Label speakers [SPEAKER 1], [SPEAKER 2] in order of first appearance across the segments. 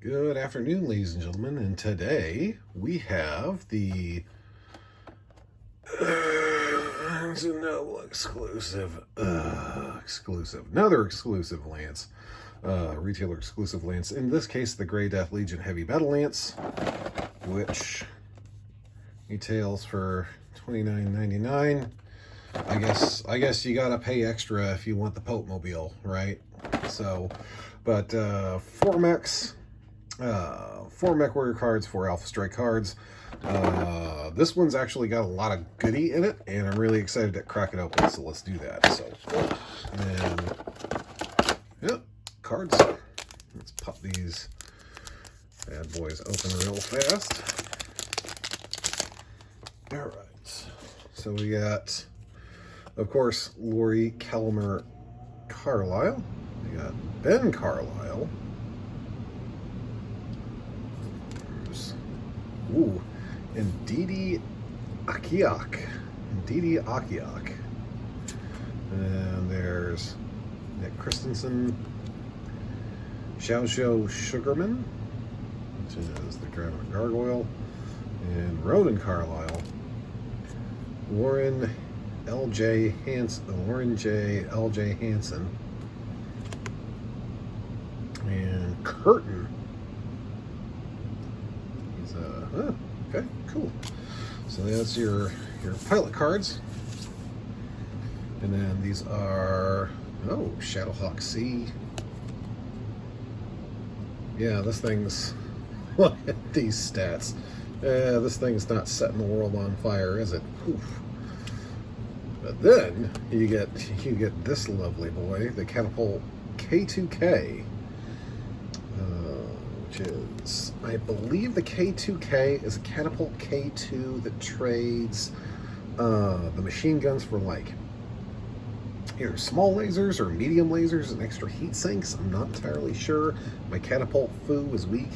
[SPEAKER 1] Good afternoon, ladies and gentlemen, and today we have the another exclusive Lance, retailer exclusive Lance. In this case, the Grey Death Legion Heavy Battle Lance, which retails for $29.99. I guess you gotta pay extra if you want the Pope Mobile, right? So, but 4 mech warrior cards, 4 alpha strike cards. This one's actually got a lot of goodie in it, and I'm really excited to crack it open, so let's do that. So, and yep, cards. Let's pop these bad boys open real fast. All right, so we got, of course, Lori Kelmer Carlisle. We got Ben Carlisle. Ooh, and Didi Akiak. And there's Nick Christensen, Xiao Sugarman, which is the Dragon Gargoyle, and Ronan Carlisle, Warren J. Hansen, and Curtin. Okay, cool. So that's your pilot cards. And then these are, Shadowhawk C. Yeah, this thing's, look at these stats. This thing's not setting the world on fire, is it? Oof. But then you get this lovely boy, the Catapult K2K. Which is, I believe the K2K is a Catapult K2 that trades the machine guns for like either small lasers or medium lasers and extra heat sinks. I'm not entirely sure. My Catapult Foo is weak.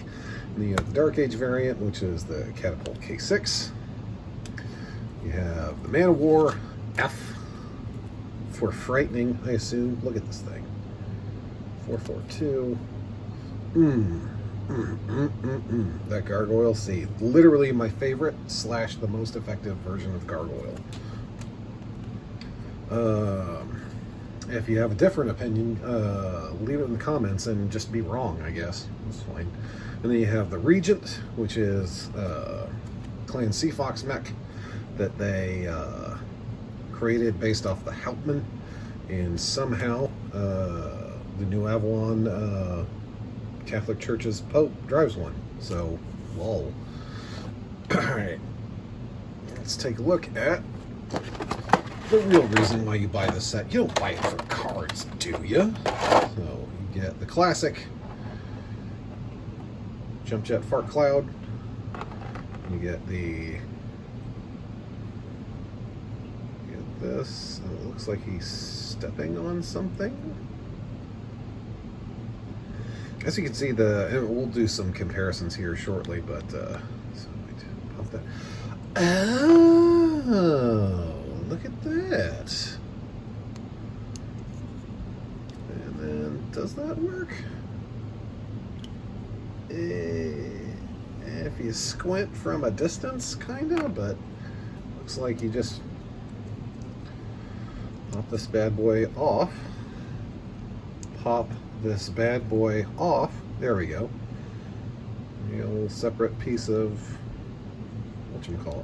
[SPEAKER 1] And then you have the Dark Age variant, which is the Catapult K6. You have the Man of War F for frightening, I assume. Look at this thing. 442. That Gargoyle C. Literally my favorite / the most effective version of Gargoyle. If you have a different opinion, leave it in the comments and just be wrong, I guess. That's fine. And then you have the Regent, which is Clan Seafox mech that they created based off the Hauptmann, and somehow the New Avalon Catholic Church's Pope drives one. So, lol. Alright. Let's take a look at the real reason why you buy this set. You don't buy it for cards, do you? So, you get the classic Jump Jet Fart Cloud. You get this. It looks like he's stepping on something. As you can see, and we'll do some comparisons here shortly, but so pop that. Oh, look at that! And then, does that work? If you squint from a distance, kinda, but looks like you just pop this bad boy off. Pop this bad boy off. There we go. A little separate piece of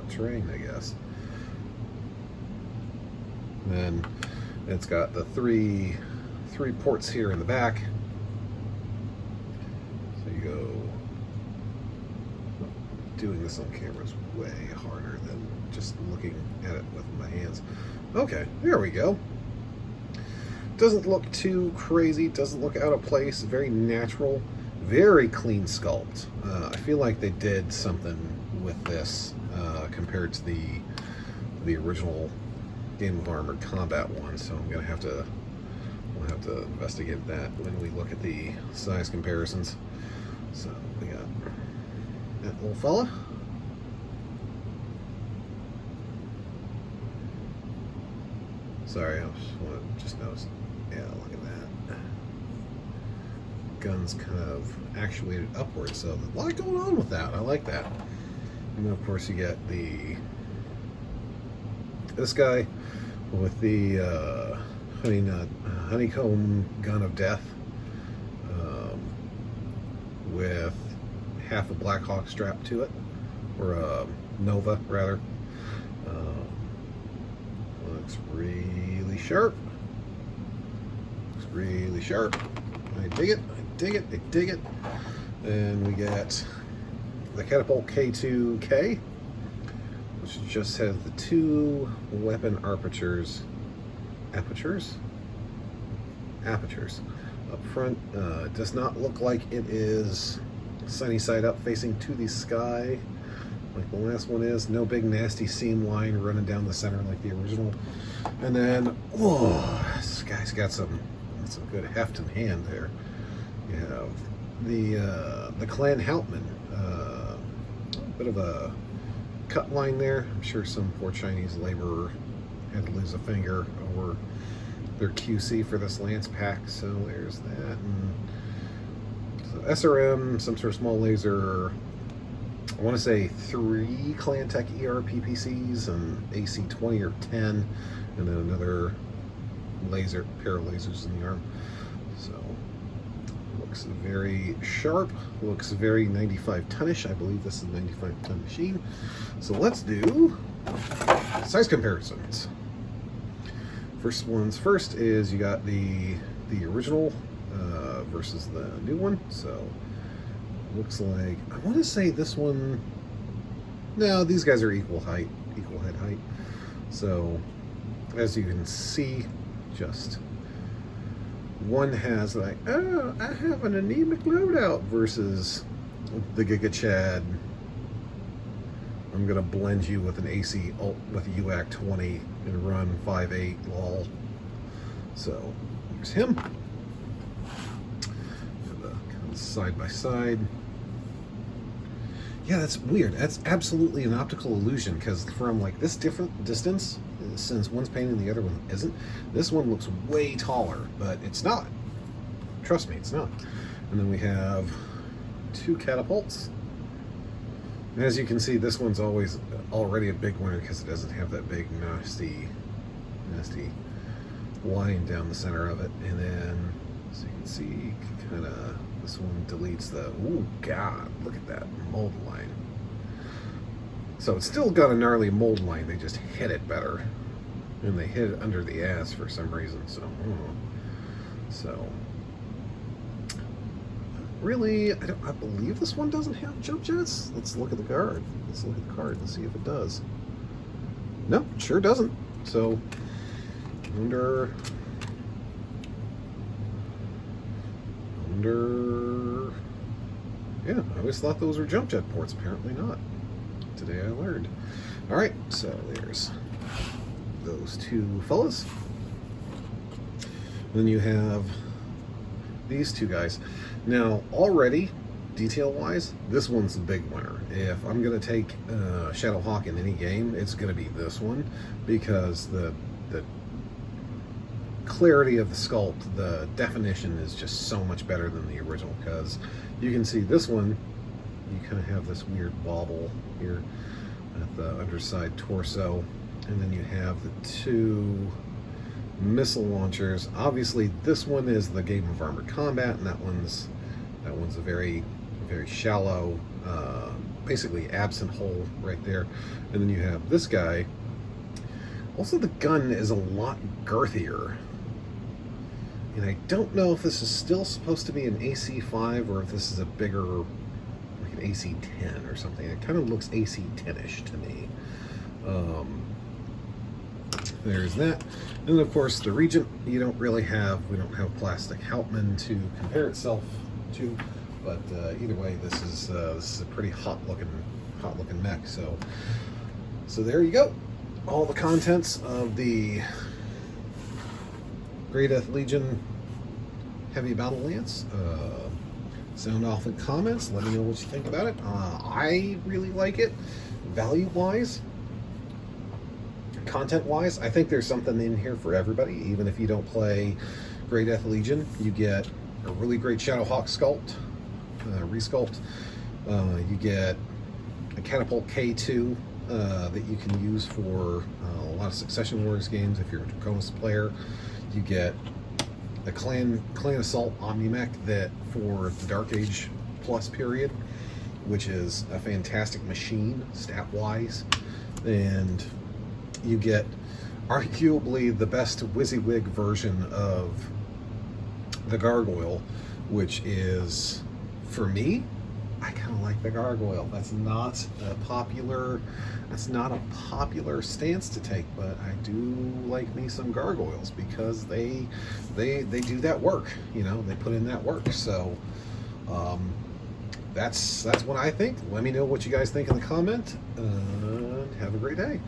[SPEAKER 1] terrain, I guess. And then it's got the three ports here in the back. So you go. Doing this on camera is way harder than just looking at it with my hands. Okay, there we go. Doesn't look too crazy, doesn't look out of place, very natural, very clean sculpt. I feel like they did something with this compared to the original Game of Armored Combat one, so we'll have to investigate that when we look at the size comparisons. So we got that little fella. Sorry, I just noticed. Yeah, look at that. gun's kind of actuated upwards. So a lot going on with that. I like that. And then of course you get this guy with the honeycomb gun of death, with half a Blackhawk strapped to it, or a Nova rather. Looks really sharp. Looks really sharp. I dig it. I dig it. I dig it. And we get the Catapult K2K, which just has the 2 weapon apertures up front. Does not look like it is sunny side up facing to the sky like the last one is. No big nasty seam line running down the center like the original. And then, whoa, this guy's got some good heft in hand there. You have the Clan Hauptmann, a bit of a cut line there. I'm sure some poor Chinese laborer had to lose a finger over their QC for this lance pack. So there's that. And so SRM, some sort of small laser. I want to say 3 Clan Tech ER PPCs and AC 20 or 10, and then another pair of lasers in the arm. So looks very sharp, looks very 95 tonish. I believe this is a 95 ton machine. So let's do size comparisons. First one's first is you got the original versus the new one. So looks like, I want to say this one, no, these guys are equal head height. So as you can see, just one has like, oh, I have an anemic loadout, versus the Giga Chad, I'm gonna blend you with an AC ult with a UAC 20 and run 5.8 lol. So here's him. Side by side. Yeah, that's weird. That's absolutely an optical illusion, because from like this different distance, since one's painted and the other one isn't, this one looks way taller, but it's not. Trust me, it's not. And then we have 2 catapults. And as you can see, this one's already a big winner because it doesn't have that big nasty line down the center of it. And then, as you can see, kind of, this one deletes the, ooh, God, look at that mold line. So it's still got a gnarly mold line, they just hit it better. And they hit it under the ass for some reason, so really, I believe this one doesn't have jump jets. Let's look at the card. Let's look at the card and see if it does. Nope, sure doesn't. So, yeah, I always thought those were jump jet ports. Apparently not. Today I learned. All right, so there's those 2 fellas. Then you have these 2 guys. Now, already, detail-wise, this one's the big winner. If I'm going to take Shadowhawk in any game, it's going to be this one, because the clarity of the sculpt, the definition is just so much better than the original, because you can see this one, you kind of have this weird bobble here at the underside torso, and then you have the 2 missile launchers. Obviously this one is the Game of Armored Combat, and that one's a very, very shallow, basically absent hole right there. And then you have this guy. Also, the gun is a lot girthier, and I don't know if this is still supposed to be an AC5 or if this is a bigger, like an AC10 or something. It kind of looks AC10ish to me. There's that. And then of course the Regent, we don't have plastic Hauptmann to compare itself to, but either way, this is a pretty hot looking mech. So there you go. All the contents of the Grey Death Legion Heavy Battle Lance. Sound off in comments. Let me know what you think about it. I really like it. Value-wise, content-wise, I think there's something in here for everybody. Even if you don't play Grey Death Legion, you get a really great Shadowhawk sculpt, resculpt. You get a Catapult K2 that you can use for a lot of Succession Wars games if you're a Draconis player. You get a Clan Assault Omnimech that for the Dark Age Plus period, which is a fantastic machine stat-wise. And you get arguably the best WYSIWYG version of the Gargoyle, which is, for me, I kind of like the Gargoyle. That's not a popular stance to take, but I do like me some Gargoyles because they do that work. You know, they put in that work. So that's what I think. Let me know what you guys think in the comment. Have a great day.